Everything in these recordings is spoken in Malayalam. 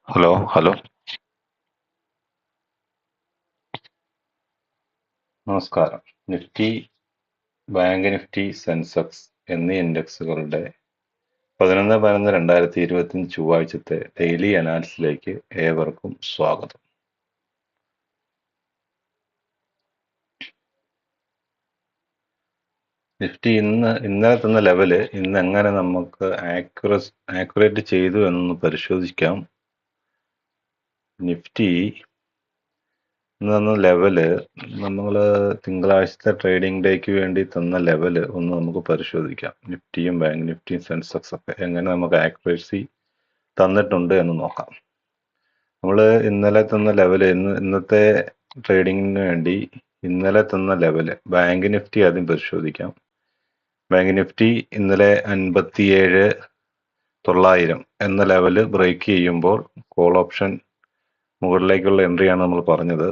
ഹലോ. നമസ്കാരം. നിഫ്റ്റി, ബാങ്ക് നിഫ്റ്റി, സെൻസെക്സ് എന്നീ ഇൻഡെക്സുകളുടെ 11/11/2025 ചൊവ്വാഴ്ചത്തെ ഡെയിലി അനാലിസിസിലേക്ക് ഏവർക്കും സ്വാഗതം. നിഫ്റ്റി ഇന്നലെ തന്ന ലെവല് ഇന്ന് എങ്ങനെ നമുക്ക് ആക്യുറേറ്റ് ചെയ്തു എന്നൊന്ന് പരിശോധിക്കാം. നിഫ്റ്റി തന്ന ലെവല് നമ്മൾ തിങ്കളാഴ്ചത്തെ ട്രേഡിംഗ് ഡേക്ക് വേണ്ടി തന്ന ലെവല് ഒന്ന് നമുക്ക് പരിശോധിക്കാം. നിഫ്റ്റിയും ബാങ്ക് നിഫ്റ്റിയും സെൻസെക്സ് ഒക്കെ എങ്ങനെ നമുക്ക് ആക്യുറേസി തന്നിട്ടുണ്ട് എന്ന് നോക്കാം. നമ്മൾ ഇന്നലെ തന്ന ലെവല് ഇന്നത്തെ ട്രേഡിങ്ങിന് വേണ്ടി ഇന്നലെ തന്ന ലെവല് ബാങ്ക് നിഫ്റ്റി ആദ്യം പരിശോധിക്കാം. ബാങ്ക് നിഫ്റ്റി ഇന്നലെ 57,900 എന്ന ലെവല് ബ്രേക്ക് ചെയ്യുമ്പോൾ കോൾ ഓപ്ഷൻ മുകളിലേക്കുള്ള എൻട്രിയാണ് നമ്മൾ പറഞ്ഞത്.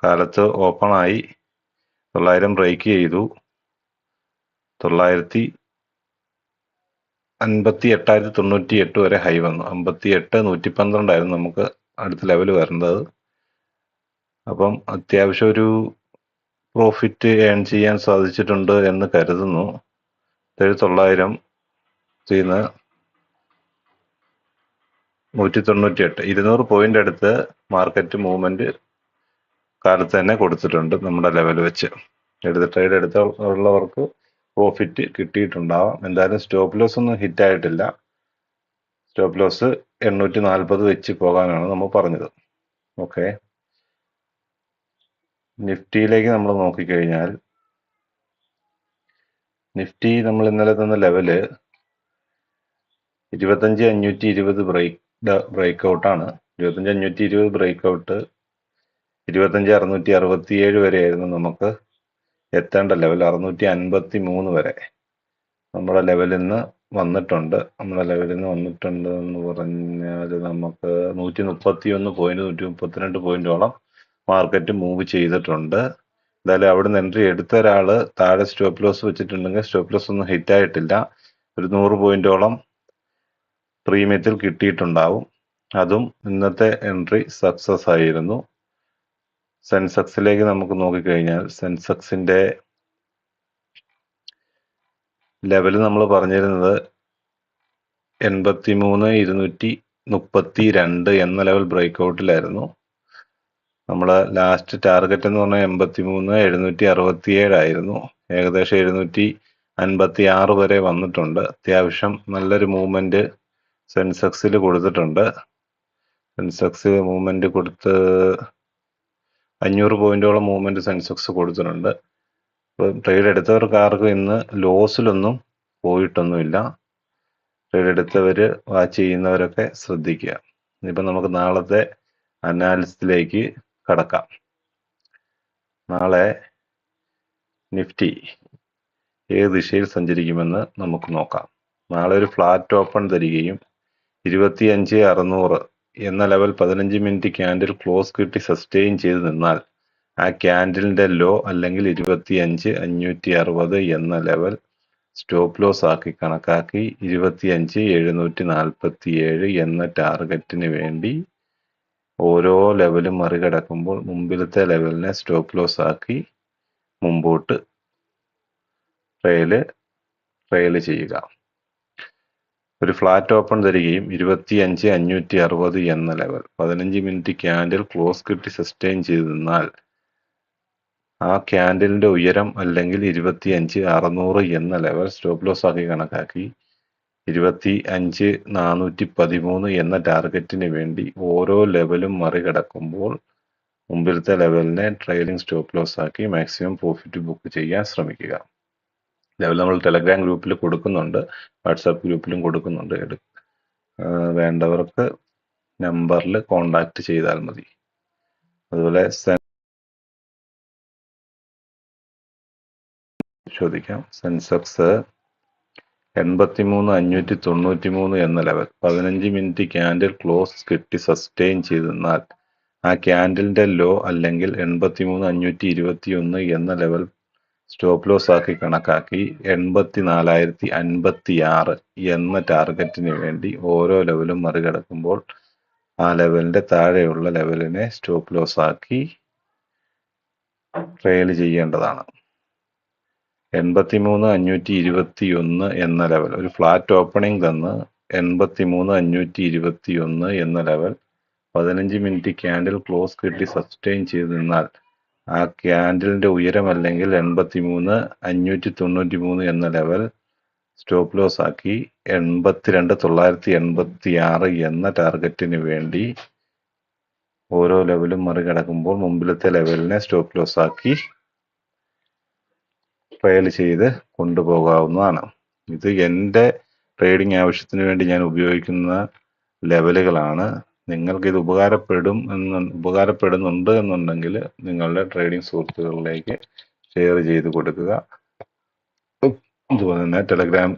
കാലത്ത് ഓപ്പൺ ആയി 900 ബ്രേക്ക് ചെയ്തു. 58,98 വരെ ഹൈ വന്നു. 58,112 ആയിരുന്നു നമുക്ക് അടുത്ത ലെവൽ വരേണ്ടത്. അപ്പം അത്യാവശ്യം ഒരു പ്രോഫിറ്റ് ഏൺ ചെയ്യാൻ സാധിച്ചിട്ടുണ്ട് എന്ന് കരുതുന്നു. 900 198 200 പോയിന്റ് അടുത്ത് മാർക്കറ്റ് മൂവ്മെന്റ് കാലത്ത് തന്നെ കൊടുത്തിട്ടുണ്ട്. നമ്മുടെ ലെവൽ വെച്ച് ട്രേഡ് എടുത്തുള്ളവർക്ക് പ്രോഫിറ്റ് കിട്ടിയിട്ടുണ്ടാവാം. എന്തായാലും സ്റ്റോപ്പ് ലോസ് ഒന്നും ഹിറ്റ് ആയിട്ടില്ല. സ്റ്റോപ്പ് ലോസ് 840 വെച്ച് പോകാനാണ് നമ്മൾ പറഞ്ഞത്. ഓക്കെ, നിഫ്റ്റിയിലേക്ക് നമ്മൾ നോക്കിക്കഴിഞ്ഞാൽ നിഫ്റ്റി നമ്മൾ ഇന്നലെ തന്ന ലെവല് 25,520 ബ്രേക്ക് ഔട്ടാണ്. 25,520 ബ്രേക്ക് ഔട്ട് 25,667 വരെയായിരുന്നു നമുക്ക് എത്തേണ്ട ലെവൽ. 653 വരെ നമ്മുടെ ലെവലിൽ നിന്ന് വന്നിട്ടുണ്ട്. എന്ന് പറഞ്ഞാൽ നമുക്ക് 131 പോയിന്റ് 132 പോയിന്റോളം മാർക്കറ്റ് മൂവ് ചെയ്തിട്ടുണ്ട്. എന്തായാലും അവിടെ നിന്ന് എൻട്രി എടുത്ത ഒരാള് താഴെ സ്റ്റോപ്പ് ലോസ് വെച്ചിട്ടുണ്ടെങ്കിൽ സ്റ്റോപ്പ് ലോസ് ഒന്നും ഹിറ്റ് ആയിട്ടില്ല. ഒരു 100 പോയിന്റോളം പ്രീമിയത്തിൽ കിട്ടിയിട്ടുണ്ടാവും. അതും ഇന്നത്തെ എൻട്രി സക്സസ് ആയിരുന്നു. സെൻസെക്സിലേക്ക് നമുക്ക് നോക്കിക്കഴിഞ്ഞാൽ സെൻസെക്സിന്റെ ലെവൽ നമ്മൾ പറഞ്ഞിരുന്നത് 83,232 എന്ന ലെവൽ ബ്രേക്ക് ഔട്ടിലായിരുന്നു. നമ്മളെ ലാസ്റ്റ് ടാർഗറ്റ് എന്ന് പറഞ്ഞാൽ 83,767 ആയിരുന്നു. ഏകദേശം 756 വരെ വന്നിട്ടുണ്ട്. അത്യാവശ്യം നല്ലൊരു മൂവ്മെന്റ് സെൻസെക്സിൽ കൊടുത്തിട്ടുണ്ട്. സെൻസെക്സ് മൂവ്മെന്റ് കൊടുത്ത് 500 പോയിന്റോളം മൂവ്മെന്റ് സെൻസെക്സ് കൊടുത്തിട്ടുണ്ട്. ട്രേഡ് എടുത്തവർക്കാർക്കും ഇന്ന് ലോസിലൊന്നും പോയിട്ടൊന്നുമില്ല. ട്രേഡ് എടുത്തവര് വാച്ച് ചെയ്യുന്നവരൊക്കെ ശ്രദ്ധിക്കുക. ഇനിയിപ്പോൾ നമുക്ക് നാളത്തെ അനാലിസിസിലേക്ക് കടക്കാം. നാളെ നിഫ്റ്റി ഏത് ദിശയിൽ സഞ്ചരിക്കുമെന്ന് നമുക്ക് നോക്കാം. നാളെ ഒരു ഫ്ലാറ്റ് ഓപ്പൺ തരികയും 25,600 എന്ന ലെവൽ 15 മിനിറ്റ് ക്യാൻഡിൽ ക്ലോസ് കിട്ടി സസ്റ്റെയിൻ ചെയ്ത് നിന്നാൽ ആ ക്യാൻഡിലിന്റെ ലോ അല്ലെങ്കിൽ 25,560 എന്ന ലെവൽ സ്റ്റോപ്പ് ലോസ് ആക്കി കണക്കാക്കി 25,747 എന്ന ടാർഗറ്റിന് വേണ്ടി ഓരോ ലെവലും മറികടക്കുമ്പോൾ മുമ്പിലത്തെ ലെവലിനെ സ്റ്റോപ്പ് ലോസ് ആക്കി മുമ്പോട്ട് ട്രയൽ ചെയ്യുക. ഒരു ഫ്ലാറ്റ് ഓപ്പൺ തരികയും 25,560 എന്ന ലെവൽ 15 മിനിറ്റ് ക്യാൻഡിൽ ക്ലോസ് കിട്ടി സസ്റ്റെയിൻ ചെയ്ത് നിന്നാൽ ആ ക്യാൻഡിലിന്റെ ഉയരം അല്ലെങ്കിൽ 25,600 എന്ന ലെവൽ സ്റ്റോപ്പ് ലോസ് ആക്കി കണക്കാക്കി 25,413 എന്ന ടാർഗറ്റിന് വേണ്ടി ഓരോ ലെവലും മറികടക്കുമ്പോൾ മുമ്പിലത്തെ ലെവലിനെ ട്രെയിലിംഗ് സ്റ്റോപ്പ് ലോസ് ആക്കി മാക്സിമം പ്രോഫിറ്റ് ബുക്ക് ചെയ്യാൻ ശ്രമിക്കുക. ലെവൽ നമ്മൾ ടെലഗ്രാം ഗ്രൂപ്പിൽ കൊടുക്കുന്നുണ്ട്, വാട്സാപ്പ് ഗ്രൂപ്പിലും കൊടുക്കുന്നുണ്ട്. വേണ്ടവർക്ക് നമ്പറിൽ കോണ്ടാക്ട് ചെയ്താൽ മതി. അതുപോലെ ചോദിക്കാം. സെൻസെക്സ് 83,593 എന്ന ലെവൽ 15 മിനിറ്റ് ക്യാൻഡിൽ ക്ലോസ് കിട്ടി സസ്റ്റെയിൻ ചെയ്ത് നിന്നാൽ ആ ക്യാൻഡിലിന്റെ ലോ അല്ലെങ്കിൽ 83,521 എന്ന ലെവൽ സ്റ്റോപ്പ് ലോസ് ആക്കി കണക്കാക്കി 84,056 എന്ന ടാർഗറ്റിന് വേണ്ടി ഓരോ ലെവലും മറികടക്കുമ്പോൾ ആ ലെവലിന്റെ താഴെയുള്ള ലെവലിനെ സ്റ്റോപ്പ് ലോസ് ആക്കി ട്രയൽ ചെയ്യേണ്ടതാണ്. 83,521 എന്ന ലെവൽ, ഒരു ഫ്ലാറ്റ് ഓപ്പണിംഗ് തന്ന് 83,521 എന്ന ലെവൽ 15 മിനിറ്റ് ക്യാൻഡിൽ ക്ലോസ് കിട്ടി സസ്റ്റെയിൻ ചെയ്ത് നിന്നാൽ ആ ക്യാൻഡിലിന്റെ ഉയരം അല്ലെങ്കിൽ 83,593 എന്ന ലെവൽ സ്റ്റോപ്പ് ലോസ് ആക്കി 82,986 എന്ന ടാർഗറ്റിന് വേണ്ടി ഓരോ ലെവലും മറികടക്കുമ്പോൾ മുമ്പിലത്തെ ലെവലിനെ സ്റ്റോപ്പ് ലോസ് ആക്കി ട്രയൽ ചെയ്ത് കൊണ്ടുപോകാവുന്നതാണ്. ഇത് എൻ്റെ ട്രേഡിംഗ് ആവശ്യത്തിന് വേണ്ടി ഞാൻ ഉപയോഗിക്കുന്ന ലെവലുകളാണ്. നിങ്ങൾക്ക് ഇത് ഉപകാരപ്പെടുന്നുണ്ട് എന്നുണ്ടെങ്കിൽ നിങ്ങളുടെ ട്രേഡിംഗ് സുഹൃത്തുക്കളിലേക്ക് ഷെയർ ചെയ്ത് കൊടുക്കുക. അതുപോലെ തന്നെ ടെലഗ്രാം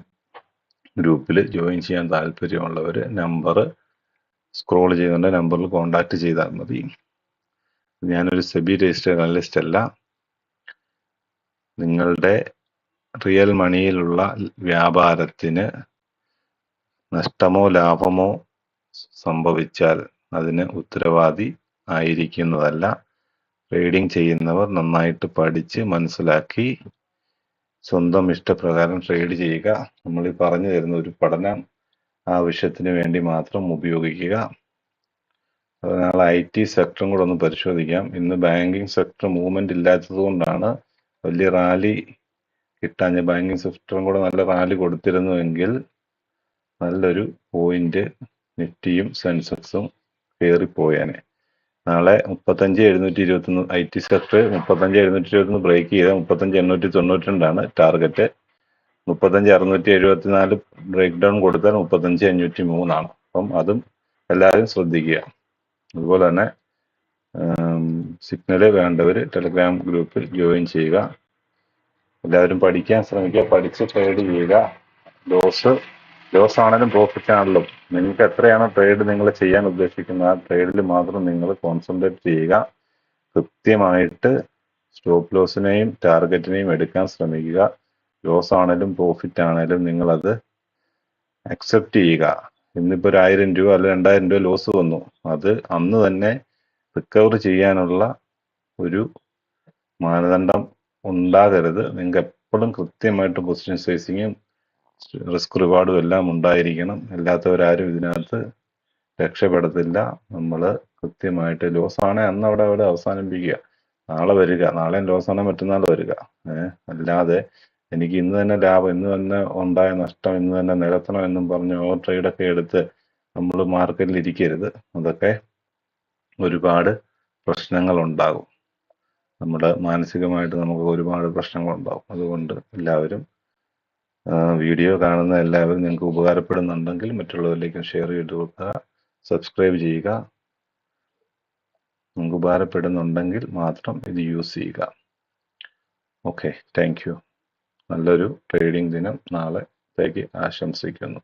ഗ്രൂപ്പിൽ ജോയിൻ ചെയ്യാൻ താല്പര്യമുള്ളവർ നമ്പർ സ്ക്രോൾ ചെയ്യുന്നുണ്ട്, നമ്പറിൽ കോൺടാക്ട് ചെയ്താൽ മതി. ഞാനൊരു സെബി രജിസ്റ്റേർഡ് അനലിസ്റ്റ് അല്ല. നിങ്ങളുടെ റിയൽ മണിയിലുള്ള വ്യാപാരത്തിന് നഷ്ടമോ ലാഭമോ സംഭവിച്ചാൽ അതിന് ഉത്തരവാദി ആയിരിക്കുന്നതല്ല. ട്രേഡിംഗ് ചെയ്യുന്നവർ നന്നായിട്ട് പഠിച്ച് മനസ്സിലാക്കി സ്വന്തം ഇഷ്ടപ്രകാരം ട്രേഡ് ചെയ്യുക. നമ്മൾ ഈ പറഞ്ഞു തരുന്ന ഒരു പഠനം ആവശ്യത്തിന് വേണ്ടി മാത്രം ഉപയോഗിക്കുക. അതിനാൽ IT സെക്ടറും കൂടെ ഒന്ന് പരിശോധിക്കാം. ഇന്ന് ബാങ്കിങ് സെക്ടർ മൂവ്മെന്റ് ഇല്ലാത്തത് കൊണ്ടാണ് വലിയ റാലി കിട്ടാഞ്ഞ. ബാങ്കിങ് സെക്ടറും കൂടെ നല്ല റാലി കൊടുത്തിരുന്നുവെങ്കിൽ നല്ലൊരു പോയിന്റ് നിഫ്റ്റിയും സെൻസെക്സും കയറിപ്പോയേനെ. നാളെ 35,721 IT സെക്ടർ 35,721 ബ്രേക്ക് ചെയ്ത 35,892 ടാർഗറ്റ്. 35,674 ബ്രേക്ക് ഡൗൺ കൊടുത്താൽ 35,503 അപ്പം അതും എല്ലാവരും ശ്രദ്ധിക്കുക. അതുപോലെ തന്നെ സിഗ്നല് വേണ്ടവർ ടെലഗ്രാം ഗ്രൂപ്പിൽ ജോയിൻ ചെയ്യുക. എല്ലാവരും പഠിക്കാൻ ശ്രമിക്കുക, പഠിച്ച് ട്രേഡ് ചെയ്യുക. ലോസ് ആണെങ്കിലും പ്രോഫിറ്റ് ആണല്ലോ, നിങ്ങൾക്ക് എത്രയാണോ ട്രേഡ് നിങ്ങൾ ചെയ്യാൻ ഉദ്ദേശിക്കുന്നത് ആ ട്രേഡിൽ മാത്രം നിങ്ങൾ കോൺസെൻട്രേറ്റ് ചെയ്യുക. കൃത്യമായിട്ട് സ്റ്റോപ്പ് ലോസിനെയും ടാർഗറ്റിനെയും എടുക്കാൻ ശ്രമിക്കുക. ലോസ് ആണെങ്കിലും പ്രോഫിറ്റ് ആണെങ്കിലും നിങ്ങളത് അക്സെപ്റ്റ് ചെയ്യുക. ഇന്നിപ്പോൾ 1,000 രൂപ അല്ലെങ്കിൽ 2,000 രൂപ ലോസ് വന്നു, അത് അന്ന് തന്നെ റിക്കവർ ചെയ്യാനുള്ള ഒരു മാനദണ്ഡം ഉണ്ടാകരുത്. നിങ്ങൾക്ക് എപ്പോഴും കൃത്യമായിട്ട് പൊസിഷൻ സൈസിങ്ങും റിസ്ക് റിവാർഡും എല്ലാം ഉണ്ടായിരിക്കണം. അല്ലാത്തവരാരും ഇതിനകത്ത് രക്ഷപ്പെടത്തില്ല. നമ്മൾ കൃത്യമായിട്ട് ലോസ് ആണെ അന്ന് അവിടെ അവസാനിപ്പിക്കുക. നാളെ വരിക, നാളെയും ലോസ് ആണെ മറ്റന്നാൾ വരിക. അല്ലാതെ എനിക്ക് ഇന്ന് തന്നെ ലാഭം, ഇന്ന് തന്നെ ഉണ്ടായ നഷ്ടം ഇന്ന് തന്നെ നികത്തണം എന്നും പറഞ്ഞ് ഓവർ ട്രേഡൊക്കെ എടുത്ത് നമ്മൾ മാർക്കറ്റിൽ ഇരിക്കരുത്. അതൊക്കെ ഒരുപാട് പ്രശ്നങ്ങൾ ഉണ്ടാകും. നമ്മുടെ മാനസികമായിട്ട് നമുക്ക് ഒരുപാട് പ്രശ്നങ്ങളുണ്ടാകും. അതുകൊണ്ട് എല്ലാവരും വീഡിയോ കാണുന്ന എല്ലാവരും നിങ്ങൾക്ക് ഉപകാരപ്പെടുന്നുണ്ടെങ്കിൽ മറ്റുള്ളവരിലേക്കും ഷെയർ ചെയ്ത് കൊടുക്കുക, സബ്സ്ക്രൈബ് ചെയ്യുക. നിങ്ങൾക്ക് ഉപകാരപ്പെടുന്നുണ്ടെങ്കിൽ മാത്രം ഇത് യൂസ് ചെയ്യുക. Okay, thank you. നല്ലൊരു ട്രേഡിംഗ് ദിനം നാളത്തേക്ക് ആശംസിക്കുന്നു.